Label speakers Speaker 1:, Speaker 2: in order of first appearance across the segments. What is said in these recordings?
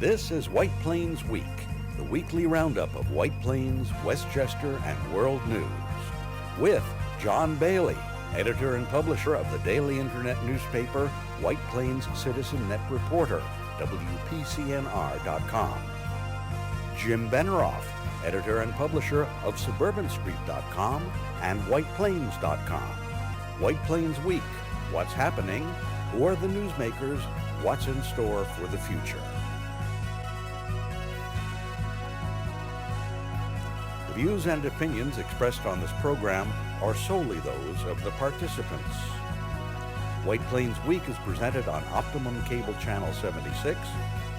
Speaker 1: This is White Plains Week, the weekly roundup of White Plains, Westchester, and world news. With John Bailey, editor and publisher of the daily internet newspaper White Plains Citizen Net Reporter, WPCNR.com. Jim Benneroff, editor and publisher of SuburbanStreet.com and WhitePlains.com. White Plains Week, what's happening? Who are the newsmakers? What's in store for the future? The views and opinions expressed on this program are solely those of the participants. White Plains Week is presented on Optimum Cable Channel 76,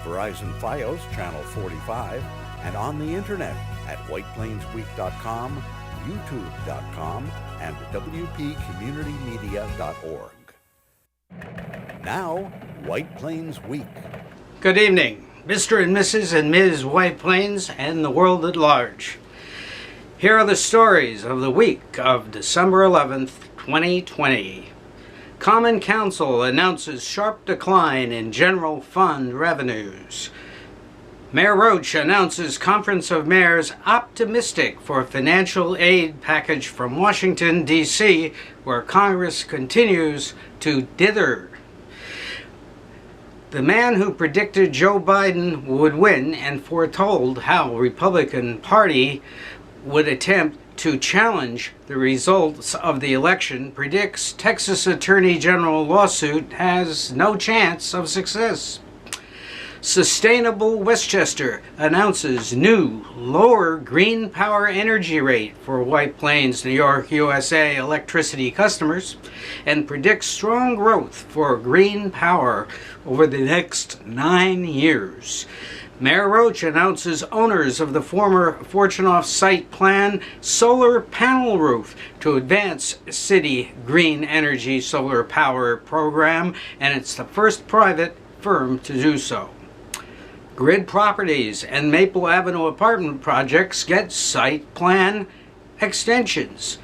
Speaker 1: Verizon Fios Channel 45, and on the internet at whiteplainsweek.com, youtube.com, and wpcommunitymedia.org. Now, White Plains Week.
Speaker 2: Good evening, Mr. and Mrs. and Ms. White Plains and the world at large. Here are the stories of the week of December 11th, 2020. Common Council announces sharp decline in general fund revenues. Mayor Roach announces Conference of Mayors optimistic for financial aid package from Washington, D.C., where Congress continues to dither. The man who predicted Joe Biden would win and foretold how Republican Party would attempt to challenge the results of the election predicts Texas Attorney General lawsuit has no chance of success. Sustainable Westchester announces new lower green power energy rate for White Plains, New York, USA electricity customers and predicts strong growth for green power over the next 9 years. Mayor Roach announces owners of the former Fortunoff site plan solar panel roof to advance city green energy solar power program, and it's the first private firm to do so. Grid Properties and Maple Avenue apartment projects get site plan extensions.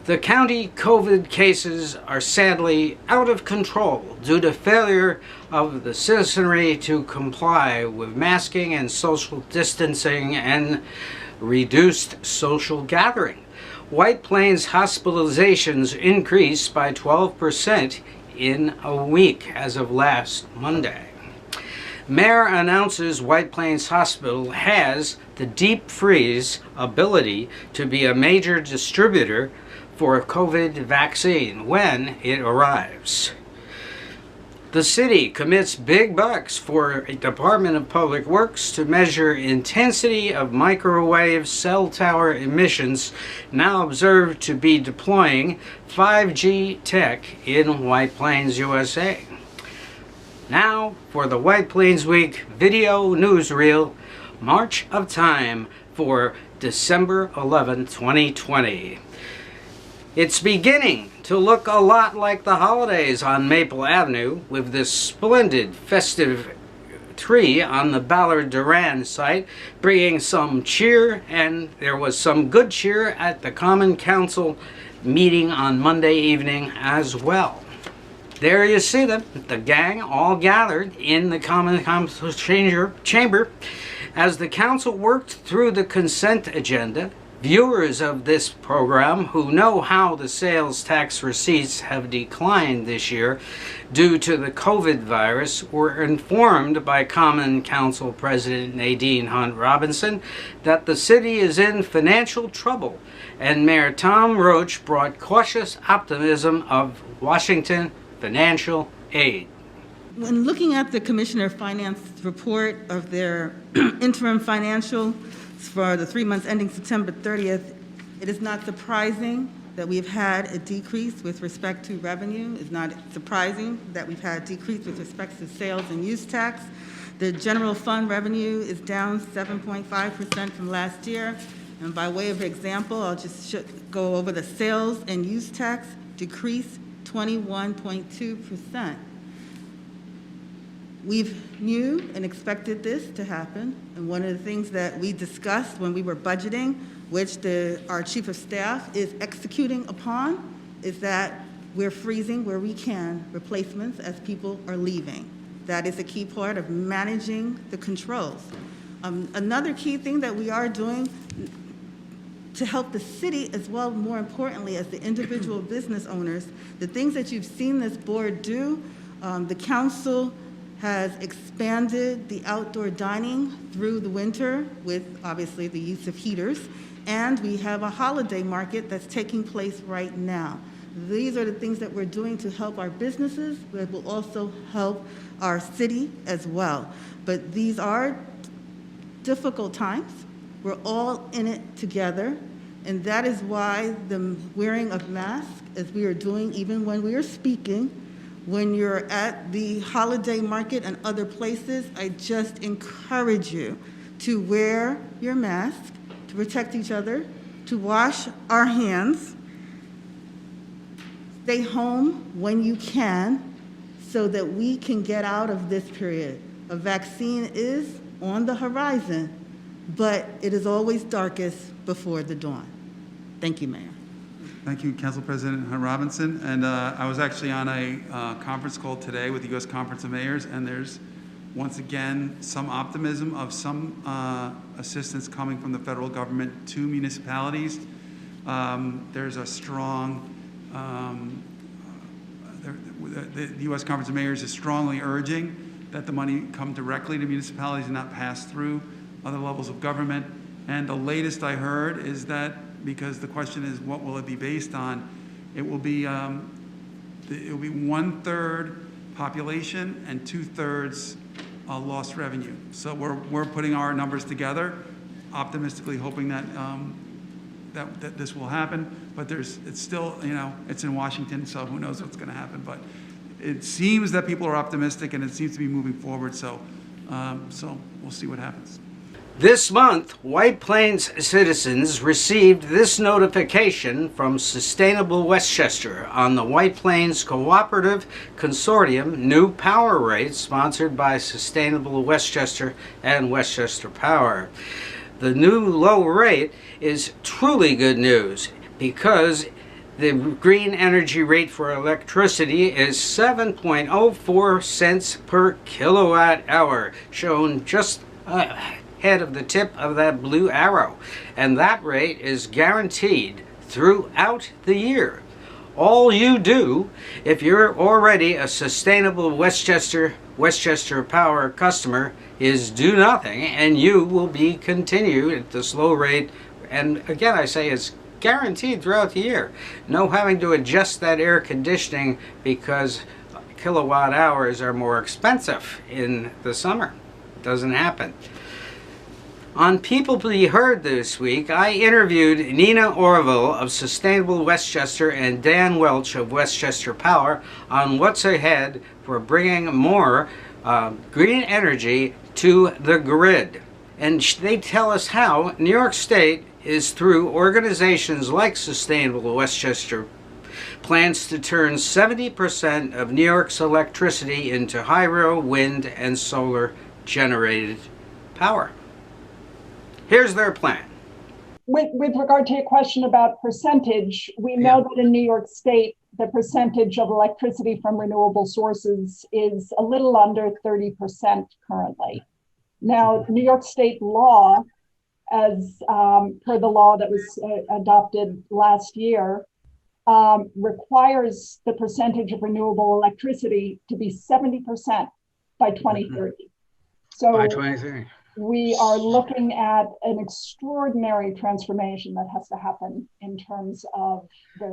Speaker 2: The county COVID cases are sadly out of control due to failure of the citizenry to comply with masking and social distancing and reduced social gathering. White Plains hospitalizations increased by 12% in a week as of last Monday. Mayor announces White Plains Hospital has the deep freeze ability to be a major distributor for a COVID vaccine when it arrives. The city commits big bucks for a Department of Public Works to measure intensity of microwave cell tower emissions, now observed to be deploying 5G tech in White Plains, USA. Now for the White Plains Week video newsreel, March of Time for December 11, 2020. It's beginning to look a lot like the holidays on Maple Avenue with this splendid festive tree on the Ballard Duran site, bringing some cheer, and there was some good cheer at the Common Council meeting on Monday evening as well. There you see them, the gang all gathered in the Common Council chamber as the council worked through the consent agenda. Viewers of this program who know how the sales tax receipts have declined this year due to the COVID virus were informed by Common Council President Nadine Hunt-Robertson that the city is in financial trouble, and Mayor Tom Roach brought cautious optimism of Washington financial aid.
Speaker 3: When looking at the Commissioner of Finance report of their interim financial for the 3 months ending September 30th, it is not surprising that we've had a decrease with respect to revenue. It's not surprising that we've had a decrease with respect to sales and use tax. The general fund revenue is down 7.5% from last year. And by way of example, I'll just go over the sales and use tax decreased 21.2%. We've knew and expected this to happen, and one of the things that we discussed when we were budgeting, which our Chief of Staff is executing upon, is that we're freezing where we can replacements as people are leaving. That is a key part of managing the controls. Another key thing that we are doing to help the city as well, more importantly, as the individual business owners, the things that you've seen this board do, the council has expanded the outdoor dining through the winter with obviously the use of heaters, and we have a holiday market that's taking place right now. These are the things that we're doing to help our businesses, but will also help our city as well. But these are difficult times. We're all in it together, and that is why the wearing of masks, as we are doing even when we are speaking, when you're at the holiday market and other places, I just encourage you to wear your mask, to protect each other, to wash our hands, stay home when you can so that we can get out of this period. A vaccine is on the horizon, but it is always darkest before the dawn. Thank you, Mayor.
Speaker 4: Thank you, Council President Hunt-Robertson. And I was actually on a conference call today with the U.S. Conference of Mayors, and there's once again some optimism of some assistance coming from the federal government to municipalities. There's a strong, the U.S. Conference of Mayors is strongly urging that the money come directly to municipalities and not pass through other levels of government. And the latest I heard is that, because the question is what will it be based on, it will be 1/3 population and 2/3 lost revenue. So we're putting our numbers together, optimistically hoping that that this will happen. But it's still, it's in Washington, so who knows what's going to happen. But it seems that people are optimistic, and it seems to be moving forward. So we'll see what happens.
Speaker 2: This month, White Plains citizens received this notification from Sustainable Westchester on the White Plains Cooperative Consortium new power rates sponsored by Sustainable Westchester and Westchester Power. The new low rate is truly good news because the green energy rate for electricity is 7.04 cents per kilowatt hour, shown just head of the tip of that blue arrow, and that rate is guaranteed throughout the year. All you do, if you're already a Sustainable Westchester Power customer, is do nothing, and you will be continued at this low rate. And again, I say it's guaranteed throughout the year. No having to adjust that air conditioning because kilowatt hours are more expensive in the summer. It doesn't happen. On People to Be Heard this week, I interviewed Nina Orville of Sustainable Westchester and Dan Welch of Westchester Power on what's ahead for bringing more green energy to the grid. And they tell us how New York State is, through organizations like Sustainable Westchester, plans to turn 70% of New York's electricity into hydro, wind, and solar generated power. Here's their plan.
Speaker 5: With regard to your question about percentage, we know that in New York State, the percentage of electricity from renewable sources is a little under 30% currently. Now, New York State law, as per the law that was adopted last year, requires the percentage of renewable electricity to be 70% by 2030. So
Speaker 2: by 2030.
Speaker 5: We are looking at an extraordinary transformation that has to happen in terms of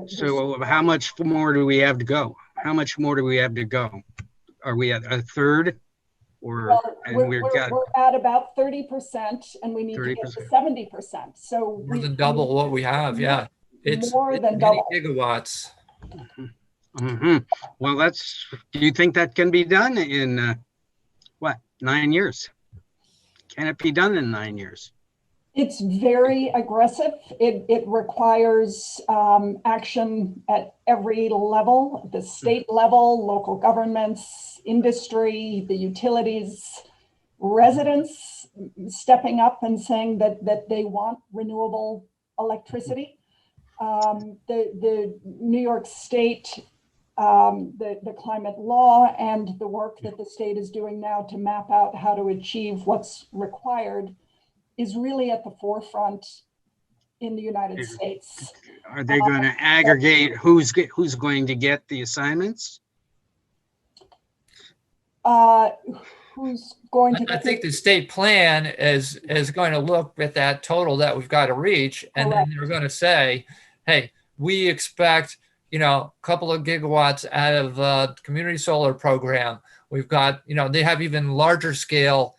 Speaker 2: So how much more do we have to go? How much more do we have to go? Are we at a third? Or
Speaker 5: we're at about 30%, and we need 30%. To get to 70%. So
Speaker 6: more than double what we have. Yeah, it's
Speaker 5: more than double
Speaker 6: gigawatts.
Speaker 2: Well, do you think that can be done in 9 years? Can it be done in 9 years?
Speaker 5: It's very aggressive. It requires action at every level, the state level, local governments, industry, the utilities, residents stepping up and saying that they want renewable electricity. The New York State the climate law and the work that the state is doing now to map out how to achieve what's required is really at the forefront in the United States.
Speaker 2: Are they going to aggregate who's going to get the assignments?
Speaker 5: Who's going to
Speaker 6: I
Speaker 5: get
Speaker 6: think the state plan is going to look at that total that we've got to reach, and then they're going to say, hey, we expect, a couple of gigawatts out of the community solar program. We've got, they have even larger scale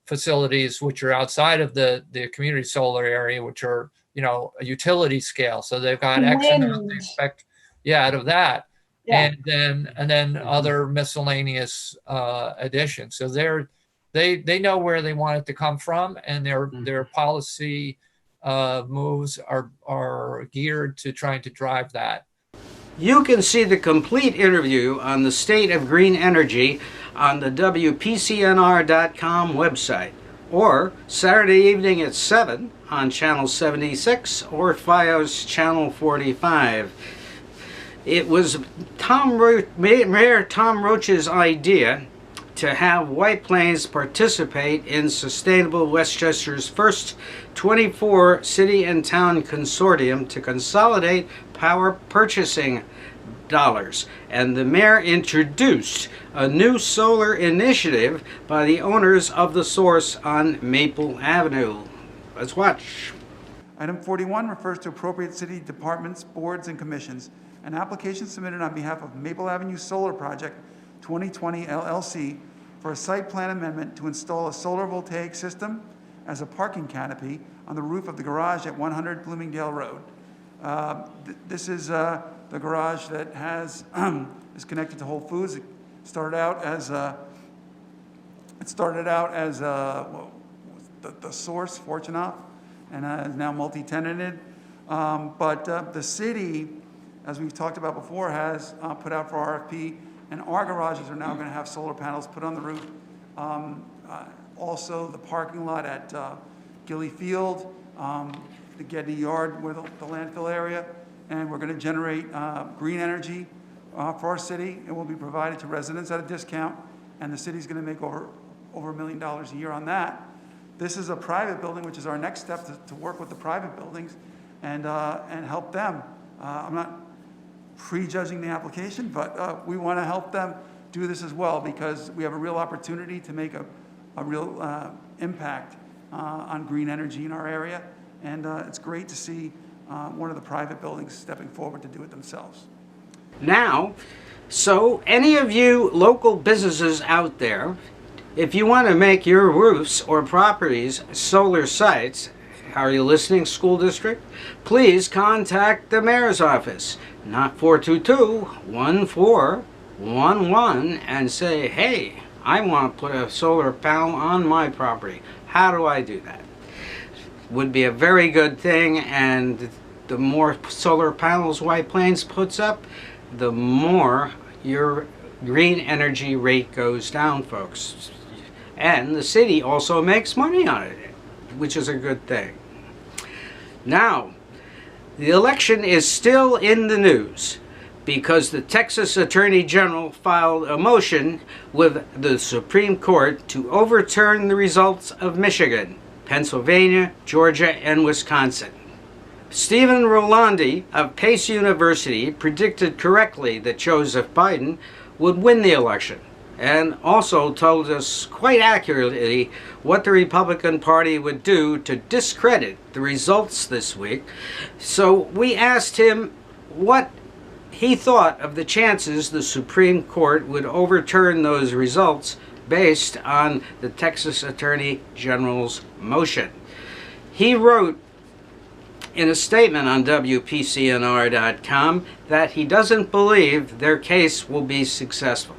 Speaker 6: facilities which are outside of the community solar area, which are, a utility scale. So they've got X amount they expect, out of that. Yeah. And then other miscellaneous additions. So they know where they want it to come from, and their policy moves are geared to trying to drive that.
Speaker 2: You can see the complete interview on the state of green energy on the WPCNR.com website, or Saturday evening at 7 on Channel 76 or FiOS Channel 45. It was Mayor Tom Roach's idea to have White Plains participate in Sustainable Westchester's first 24 city and town consortium to consolidate power purchasing dollars. And the mayor introduced a new solar initiative by the owners of the source on Maple Avenue. Let's watch.
Speaker 4: Item 41 refers to appropriate city departments, boards, and commissions. An application submitted on behalf of Maple Avenue Solar Project 2020 LLC for a site plan amendment to install a solar voltaic system as a parking canopy on the roof of the garage at 100 Bloomingdale Road. This is the garage that is connected to Whole Foods. It started out as the source, Fortunoff, and is now multi-tenanted. But the city, as we've talked about before, has put out for RFP, and our garages are now going to have solar panels put on the roof. Also, the parking lot at Gilly Field, the Gedney Yard, where the landfill area, and we're going to generate green energy for our city. It will be provided to residents at a discount, and the city's going to make over $1 million a year on that. This is a private building, which is our next step to work with the private buildings and help them. I'm not prejudging the application, but we want to help them do this as well, because we have a real opportunity to make a real impact on green energy in our area. And it's great to see one of the private buildings stepping forward to do it themselves.
Speaker 2: Now, so any of you local businesses out there, if you want to make your roofs or properties solar sites, are you listening, school district? Please contact the mayor's office, not 422-1411, and say, hey, I want to put a solar panel on my property. How do I do that? Would be a very good thing, and the more solar panels White Plains puts up, the more your green energy rate goes down, folks. And the city also makes money on it, which is a good thing. Now, the election is still in the news because the Texas Attorney General filed a motion with the Supreme Court to overturn the results of Michigan, Pennsylvania, Georgia, and Wisconsin. Stephen Rolandi of Pace University predicted correctly that Joseph Biden would win the election, and also told us quite accurately what the Republican Party would do to discredit the results this week. So we asked him what he thought of the chances the Supreme Court would overturn those results based on the Texas Attorney General's motion. He wrote in a statement on WPCNR.com that he doesn't believe their case will be successful.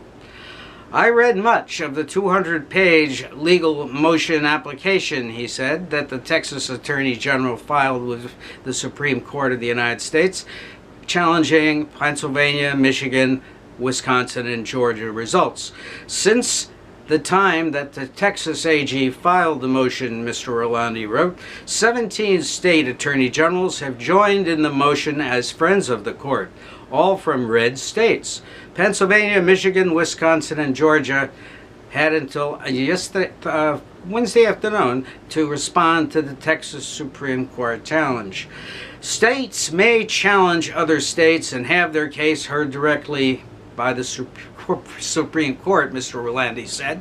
Speaker 2: I read much of the 200-page legal motion application, he said, that the Texas Attorney General filed with the Supreme Court of the United States, challenging Pennsylvania, Michigan, Wisconsin, and Georgia results. Since the time that the Texas AG filed the motion, Mr. Rolandi wrote, 17 state attorney generals have joined in the motion as friends of the court, all from red states. Pennsylvania, Michigan, Wisconsin, and Georgia had until Wednesday afternoon to respond to the Texas Supreme Court challenge. States may challenge other states and have their case heard directly by the Supreme Court, Mr. Rolandi said.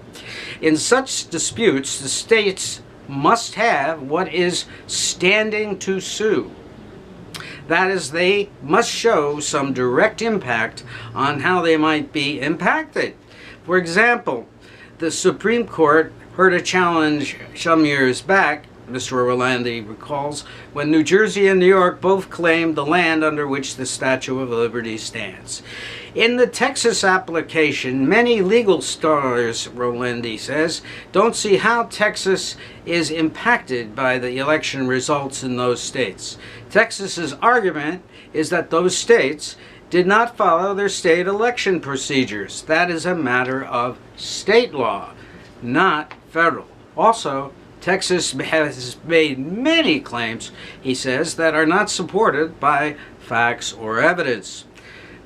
Speaker 2: In such disputes, the states must have what is standing to sue. That is, they must show some direct impact on how they might be impacted. For example, the Supreme Court heard a challenge some years back, Mr. Rolandi recalls, when New Jersey and New York both claimed the land under which the Statue of Liberty stands. In the Texas application, many legal scholars, Rolandi says, don't see how Texas is impacted by the election results in those states. Texas's argument is that those states did not follow their state election procedures. That is a matter of state law, not federal. Also, Texas has made many claims, he says, that are not supported by facts or evidence.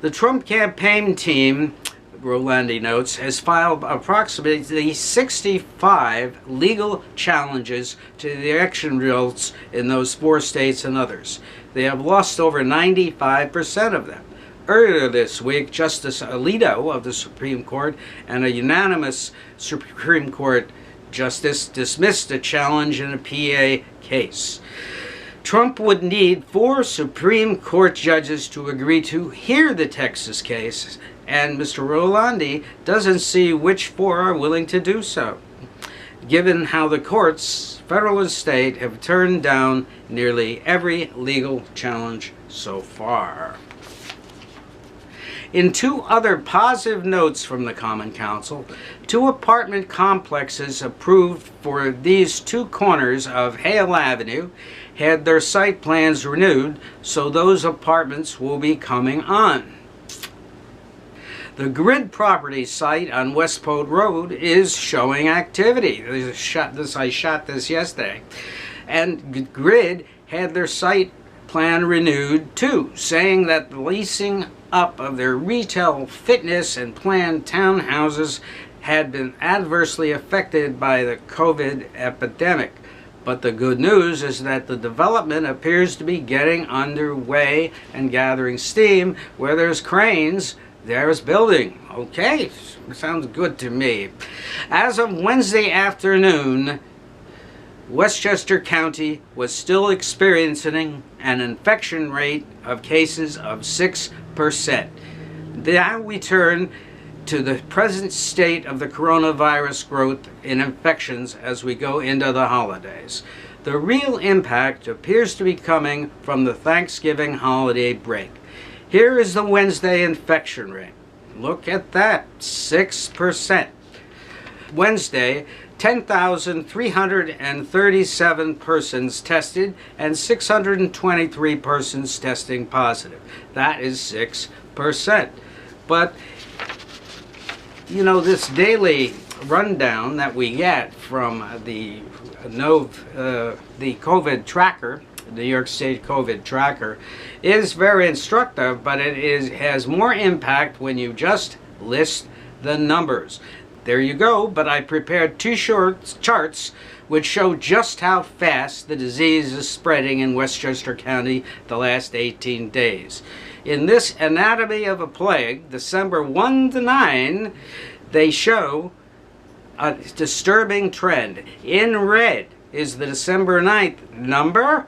Speaker 2: The Trump campaign team, Rolandi notes, has filed approximately 65 legal challenges to the election results in those 4 states and others. They have lost over 95% of them. Earlier this week, Justice Alito of the Supreme Court and a unanimous Supreme Court justice dismissed a challenge in a PA case. Trump would need 4 Supreme Court judges to agree to hear the Texas case, and Mr. Rolandi doesn't see which 4 are willing to do so, given how the courts, federal and state, have turned down nearly every legal challenge so far. In 2 other positive notes from the Common Council, 2 apartment complexes approved for these 2 corners of Hale Avenue had their site plans renewed, so those apartments will be coming on. The Grid property site on Westport Road is showing activity. I shot this yesterday. And Grid had their site plan renewed too, saying that the leasing up of their retail, fitness, and planned townhouses had been adversely affected by the COVID epidemic. But the good news is that the development appears to be getting underway and gathering steam. Where there's cranes, there's building. Okay, sounds good to me. As of Wednesday afternoon, Westchester County was still experiencing an infection rate of cases of 6%. Now we turn to the present state of the coronavirus growth in infections as we go into the holidays. The real impact appears to be coming from the Thanksgiving holiday break. Here is the Wednesday infection rate. Look at that, 6%. Wednesday, 10,337 persons tested and 623 persons testing positive. That is 6%. But, you know, this daily rundown that we get from the COVID tracker, the New York State COVID tracker, is very instructive, but it has more impact when you just list the numbers. There you go, but I prepared 2 short charts which show just how fast the disease is spreading in Westchester County the last 18 days. In this anatomy of a plague, December 1 to 9, they show a disturbing trend. In red is the December 9th number,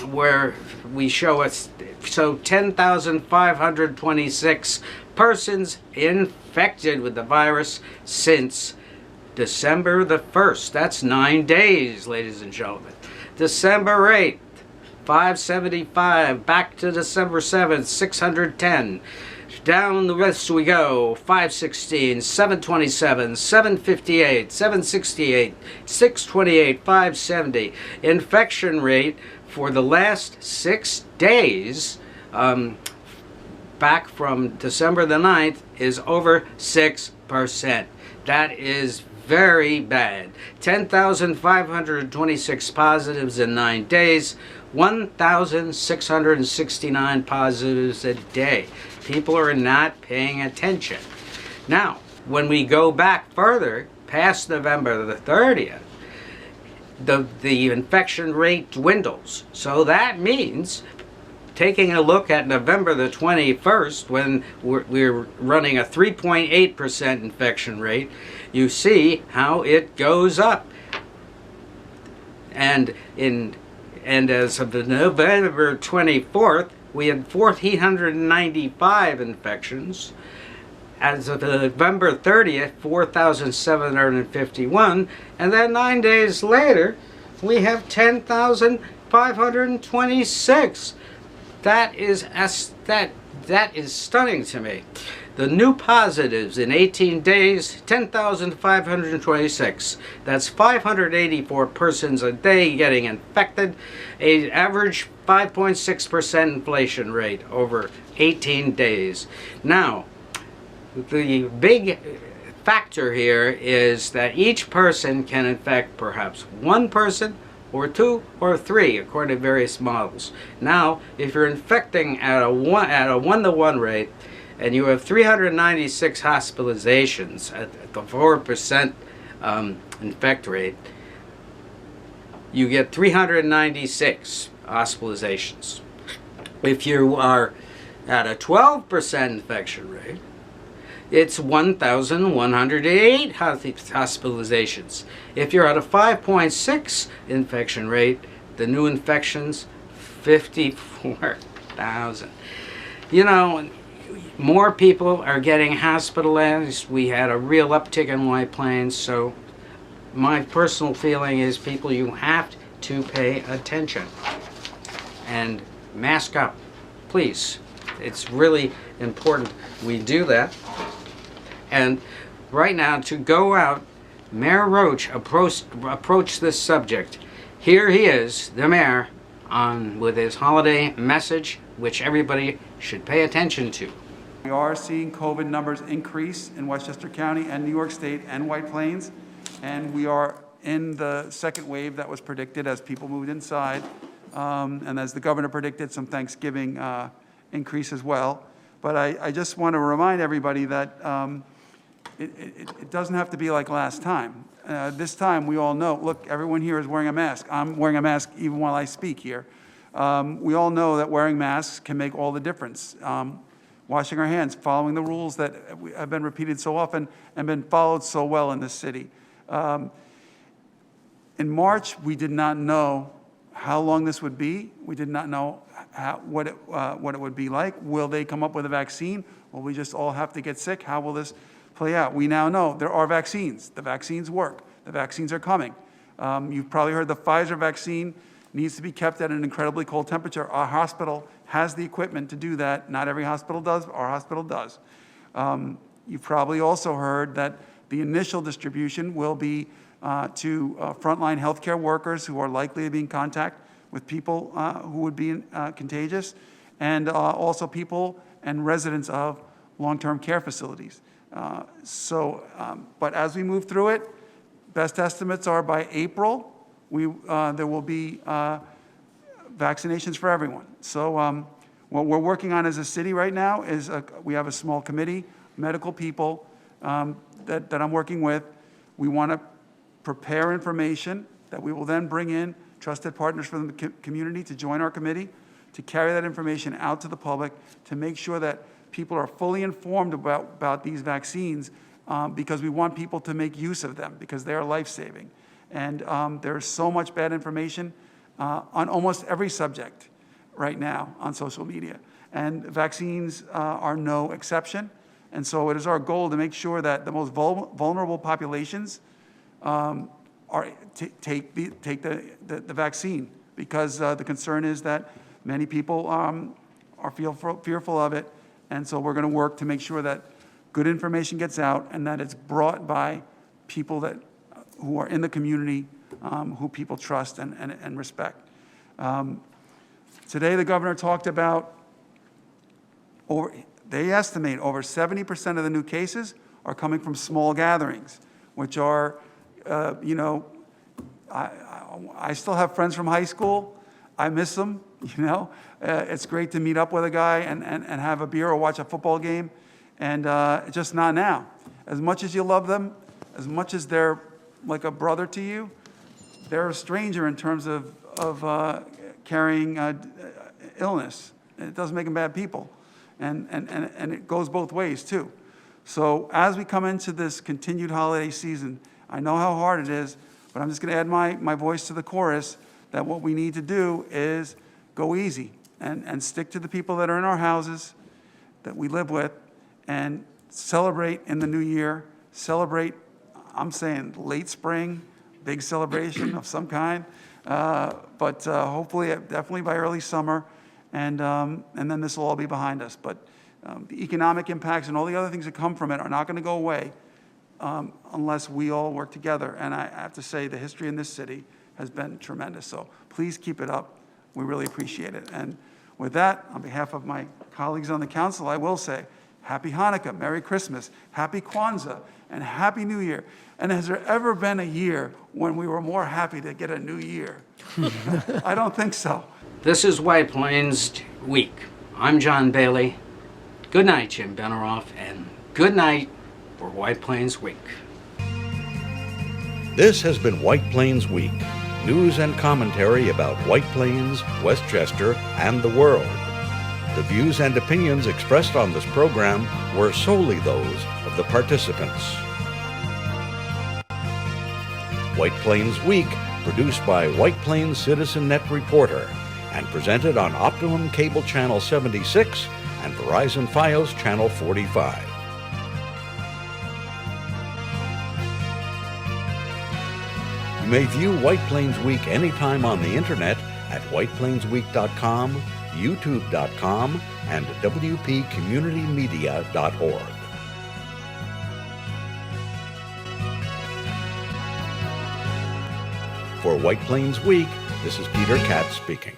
Speaker 2: where we show 10,526 persons infected with the virus since December the 1st. That's 9 days, ladies and gentlemen. December 8th, 575. Back to December 7th, 610. Down the list we go. 516, 727, 758, 768, 628, 570. Infection rate for the last 6 days, back from December the 9th, is over 6%. That is very bad. 10,526 positives in 9 days, 1,669 positives a day. People are not paying attention. Now, when we go back further, past November the 30th, the infection rate dwindles. So that means, taking a look at November the 21st, when we're running a 3.8% infection rate, you see how it goes up. And as of the November 24th, we had 1,495 infections. As of November 30th, 4,751, and then 9 days later, we have 10,526. That is stunning to me. The new positives in 18 days, 10,526. That's 584 persons a day getting infected. An average 5.6% inflation rate over 18 days. Now, the big factor here is that each person can infect perhaps one person, or two, or three, according to various models. Now, if you're infecting at a 1-to-1 rate, and you have 396 hospitalizations at the 4% infect rate, you get 396 hospitalizations. If you are at a 12% infection rate, it's 1,108 hospitalizations. If you're at a 5.6 infection rate, the new infections, 54,000. You know, more people are getting hospitalized. We had a real uptick in White Plains, so my personal feeling is, people, you have to pay attention and mask up, please. It's really important we do that. And right now, to go out, Mayor Roach approached this subject. Here he is, the mayor, with his holiday message, which everybody should pay attention to.
Speaker 4: We are seeing COVID numbers increase in Westchester County and New York State and White Plains, and we are in the second wave that was predicted as people moved inside, and as the governor predicted, some Thanksgiving increase as well. But I just want to remind everybody that it doesn't have to be like last time. This time, we all know, look, everyone here is wearing a mask. I'm wearing a mask even while I speak here. We all know that wearing masks can make all the difference. Washing our hands, following the rules that have been repeated so often and been followed so well in this city. In March, we did not know how long this would be. We did not know what it would be like. Will they come up with a vaccine? Will we just all have to get sick? How will this play out? We now know there are vaccines. The vaccines work. The vaccines are coming. You've probably heard the Pfizer vaccine needs to be kept at an incredibly cold temperature. Our hospital has the equipment to do that. Not every hospital does. Our hospital does. You've probably also heard that the initial distribution will be to frontline healthcare workers who are likely to be in contact with people who would be contagious, and also people and residents of long-term care facilities. But as we move through it, best estimates are by April, there will be vaccinations for everyone. So what we're working on as a city right now is we have a small committee, medical people that I'm working with. We want to prepare information that we will then bring in trusted partners from the community to join our committee, to carry that information out to the public, to make sure that people are fully informed about these vaccines, because we want people to make use of them, because they are life-saving. And there's so much bad information on almost every subject right now on social media. And vaccines are no exception. And so it is our goal to make sure that the most vulnerable populations take the vaccine, because the concern is that many people are fearful of it. And so we're going to work to make sure that good information gets out and that it's brought by people who are in the community, who people trust and respect. Today, the governor talked about, they estimate over 70% of the new cases are coming from small gatherings, which are, you know, I still have friends from high school. I miss them, you know. It's great to meet up with a guy and have a beer or watch a football game, and just not now. As much as you love them, as much as they're like a brother to you, they're a stranger in terms of carrying illness. It doesn't make them bad people, and it goes both ways too. So as we come into this continued holiday season, I know how hard it is, but I'm just going to add my voice to the chorus that what we need to do is go easy and stick to the people that are in our houses that we live with, and celebrate in the new year. Celebrate, I'm saying late spring, big celebration of some kind, but hopefully, definitely by early summer, and then this will all be behind us. But the economic impacts and all the other things that come from it are not going to go away unless we all work together. And I have to say, the history in this city has been tremendous. So please keep it up. We really appreciate it. And with that, on behalf of my colleagues on the council, I will say, Happy Hanukkah, Merry Christmas, Happy Kwanzaa, and Happy New Year. And has there ever been a year when we were more happy to get a new year? I don't think so.
Speaker 2: This is White Plains Week. I'm John Bailey. Good night, Jim Beneroff, and good night for White Plains Week.
Speaker 1: This has been White Plains Week, news and commentary about White Plains, Westchester, and the world. The views and opinions expressed on this program were solely those of the participants. White Plains Week, produced by White Plains Citizen Net Reporter, and presented on Optimum Cable Channel 76 and Verizon Fios Channel 45. You may view White Plains Week anytime on the internet at whiteplainsweek.com, youtube.com, and wpcommunitymedia.org. For White Plains Week, this is Peter Katz speaking.